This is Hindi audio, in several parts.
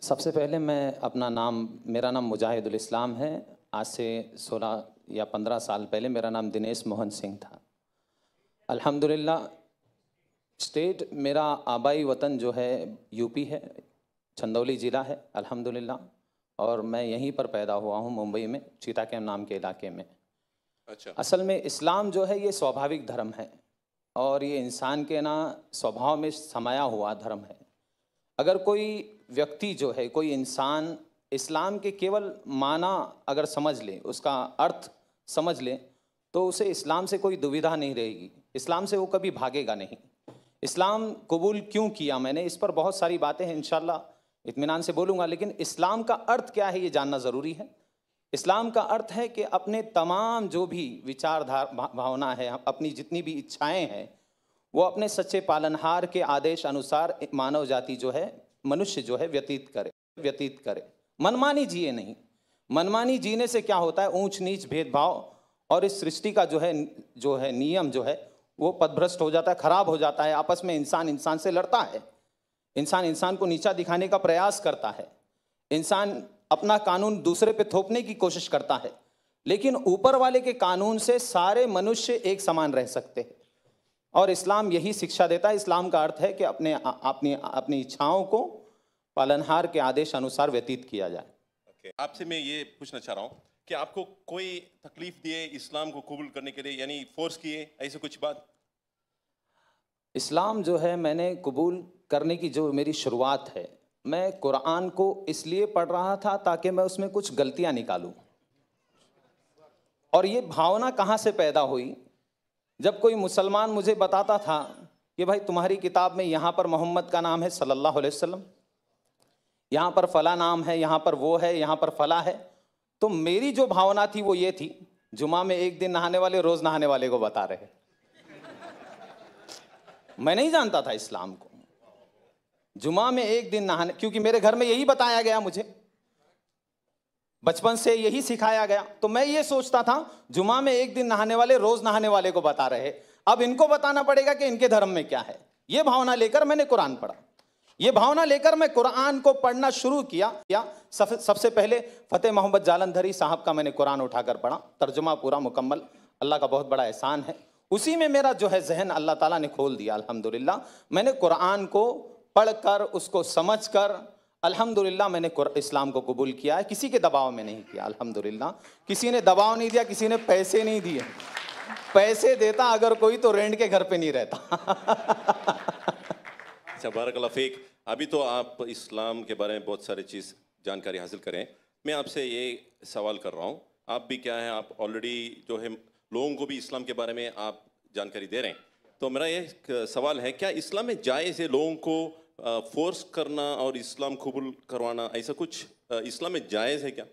सबसे पहले मेरा नाम मुजाहिदुल इस्लाम है। आज से 16 या 15 साल पहले मेरा नाम दिनेश मोहन सिंह था। अल्हम्दुलिल्लाह स्टेट मेरा आबाई वतन जो है यूपी है, चंदौली ज़िला है अल्हम्दुलिल्लाह, और मैं यहीं पर पैदा हुआ हूँ मुंबई में, चीताकैम नाम के इलाके में। अच्छा। असल में इस्लाम जो है ये स्वाभाविक धर्म है और ये इंसान के स्वभाव में समाया हुआ धर्म है। अगर कोई व्यक्ति जो है, कोई इंसान इस्लाम के केवल माना अगर समझ ले, उसका अर्थ समझ ले, तो उसे इस्लाम से कोई दुविधा नहीं रहेगी, इस्लाम से वो कभी भागेगा नहीं। इस्लाम कबूल क्यों किया मैंने, इस पर बहुत सारी बातें हैं, इंशाल्लाह इत्मीनान से बोलूँगा, लेकिन इस्लाम का अर्थ क्या है ये जानना ज़रूरी है। इस्लाम का अर्थ है कि अपने तमाम जो भी विचारधारा भावना है, अपनी जितनी भी इच्छाएं हैं, वो अपने सच्चे पालनहार के आदेश अनुसार मानव जाति जो है, मनुष्य जो है व्यतीत करे। मनमानी जिए नहीं। मनमानी जीने से क्या होता है, ऊंच नीच भेदभाव और इस सृष्टि का जो है नियम जो है वो पथभ्रष्ट हो जाता है, खराब हो जाता है। आपस में इंसान से लड़ता है, इंसान को नीचा दिखाने का प्रयास करता है, इंसान अपना कानून दूसरे पे थोपने की कोशिश करता है, लेकिन ऊपर वाले के कानून से सारे मनुष्य एक समान रह सकते हैं। और इस्लाम यही शिक्षा देता है। इस्लाम का अर्थ है कि अपनी इच्छाओं को पालनहार के आदेश अनुसार व्यतीत किया जाए। आपसे मैं ये पूछना चाह रहा हूँ कि आपको कोई तकलीफ दिए इस्लाम को कबूल करने के लिए, यानी फोर्स किए, ऐसे कुछ बात? इस्लाम जो है मैंने कबूल करने की जो मेरी शुरुआत है, मैं कुरान को इसलिए पढ़ रहा था ताकि मैं उसमें कुछ गलतियां निकालूं। और ये भावना कहाँ से पैदा हुई, जब कोई मुसलमान मुझे बताता था कि भाई तुम्हारी किताब में यहाँ पर मोहम्मद का नाम है सल्लल्लाहु अलैहि वसल्लम, यहाँ पर फला नाम है, यहाँ पर वो है, यहाँ पर फला है, तो मेरी जो भावना थी वो ये थी, जुमा में एक दिन नहाने वाले रोज नहाने वाले को बता रहे। मैं नहीं जानता था इस्लाम को। जुमा में एक दिन नहाने, क्योंकि मेरे घर में यही बताया गया, मुझे बचपन से यही सिखाया गया, तो मैं ये सोचता था जुमा में एक दिन नहाने वाले रोज नहाने वाले को बता रहे, अब इनको बताना पड़ेगा कि इनके धर्म में क्या है। ये भावना लेकर मैंने कुरान पढ़ा। ये भावना लेकर मैं कुरान को पढ़ना शुरू किया। सबसे पहले फतेह मोहम्मद जालंधरी साहब का मैंने कुरान उठाकर पढ़ा, तर्जुमा पूरा मुकम्मल, अल्लाह का बहुत बड़ा एहसान है। उसी में मेरा जो है जहन अल्लाह ताला ने खोल दिया अल्हम्दुलिल्लाह। मैंने कुरान को पढ़कर, उसको समझकर अल्हम्दुलिल्लाह मैंने इस्लाम को कबूल किया है। किसी के दबाव में नहीं किया अल्हम्दुलिल्लाह। किसी ने दबाव नहीं दिया, किसी ने पैसे नहीं दिए। पैसे देता अगर कोई तो रेंट के घर पे नहीं रहता। अच्छा, बारकल्लाह फीक। अभी तो आप इस्लाम के बारे में बहुत सारी चीज़ जानकारी हासिल करें। मैं आपसे ये सवाल कर रहा हूँ, आप भी क्या है, आप ऑलरेडी जो है लोगों को भी इस्लाम के बारे में आप जानकारी दे रहे हैं, तो मेरा ये सवाल है, क्या इस्लाम में जायज़ है लोगों को फोर्स करना और इस्लाम कबूल करवाना, ऐसा कुछ इस्लाम में जायज़ है क्या?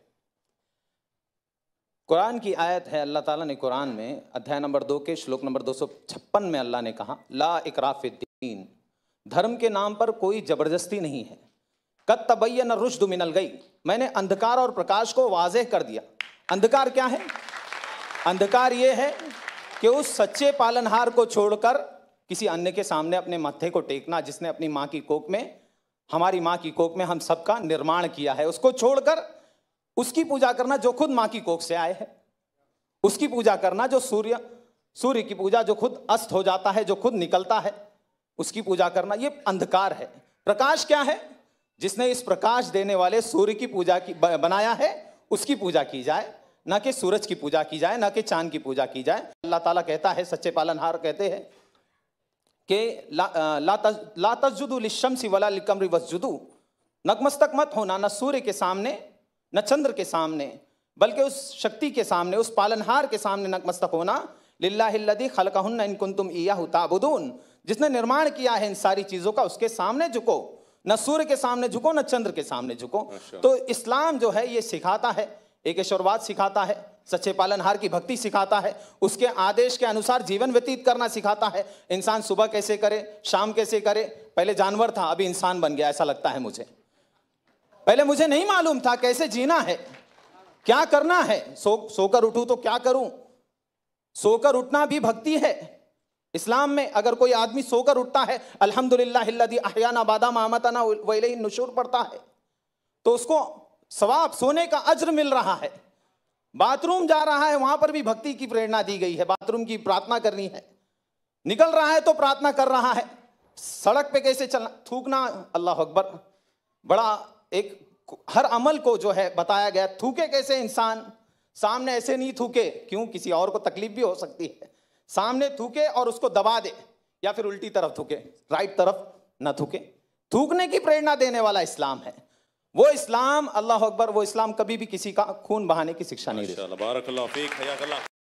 कुरान की आयत है, अल्लाह ताला ने कुरान में अध्याय नंबर 2 के श्लोक नंबर 256 में अल्लाह ने कहा, ला इकराह फिद्दीन, धर्म के नाम पर कोई जबरदस्ती नहीं है। कद तबय्यन रुश्द मिनल गई, मैंने अंधकार और प्रकाश को वाज़ेह कर दिया। अंधकार क्या है? अंधकार ये है कि उस सच्चे पालनहार को छोड़कर किसी अन्य के सामने अपने माथे को टेकना, जिसने अपनी माँ की कोख में, हमारी माँ की कोख में हम सबका निर्माण किया है, उसको छोड़कर उसकी पूजा करना जो खुद माँ की कोख से आए हैं, उसकी पूजा करना जो सूर्य की पूजा जो खुद अस्त हो जाता है, जो खुद निकलता है, उसकी पूजा करना, ये अंधकार है। प्रकाश क्या है? जिसने इस प्रकाश देने वाले सूर्य की पूजा की बनाया है, उसकी पूजा की जाए, ना कि सूरज की पूजा की जाए, ना कि चांद की पूजा की जाए। अल्लाह ताला कहता है, सच्चे पालनहार कहते हैं कि ला तस्जुदू लिश्शम्सी वला लिलकमरी वस्जुदू, नतमस्तक मत होना न सूर्य के सामने न चंद्र के सामने, बल्कि उस शक्ति के सामने, उस पालनहार के सामने नतमस्तक होना। लिल्लाहिल्लज़ी खलक़हुन्ना इन कुंतुम इय्याहु ताबुदून, जिसने निर्माण किया है इन सारी चीज़ों का, उसके सामने झुको, न सूर्य के सामने झुको, न चंद्र के सामने झुको। तो इस्लाम जो है ये सिखाता है, एक ईश्वरवाद सिखाता है, सच्चे पालनहार की भक्ति सिखाता है, उसके आदेश के अनुसार जीवन व्यतीत करना सिखाता है। इंसान सुबह कैसे करे, शाम कैसे करे। पहले जानवर था, अभी इंसान बन गया, ऐसा लगता है मुझे। पहले मुझे नहीं मालूम था कैसे जीना है, क्या करना है। सोकर उठूं तो क्या करूं, सोकर उठना भी भक्ति है। इस्लाम में अगर कोई आदमी सोकर उठता है, अल्हम्दुलिल्लाहिल्लज़ी अहयाना बादा मा अमातना व इलैहि नुशूर पढ़ता है, तो उसको सवाब, सोने का अज्र मिल रहा है। बाथरूम जा रहा है, वहां पर भी भक्ति की प्रेरणा दी गई है, बाथरूम की प्रार्थना करनी है। निकल रहा है तो प्रार्थना कर रहा है। सड़क पे कैसे चलना, थूकना, अल्लाह अकबर, बड़ा एक हर अमल को जो है बताया गया। थूके कैसे इंसान, सामने ऐसे नहीं थूके, क्यों, किसी और को तकलीफ भी हो सकती है। सामने थूके और उसको दबा दे, या फिर उल्टी तरफ थूके, राइट तरफ ना थूके। थूकने की प्रेरणा देने वाला इस्लाम है। वो इस्लाम, अल्लाह अकबर, वो इस्लाम कभी भी किसी का खून बहाने की शिक्षा नहीं देता। बारक अल्लाह फीक, हयाक अल्लाह।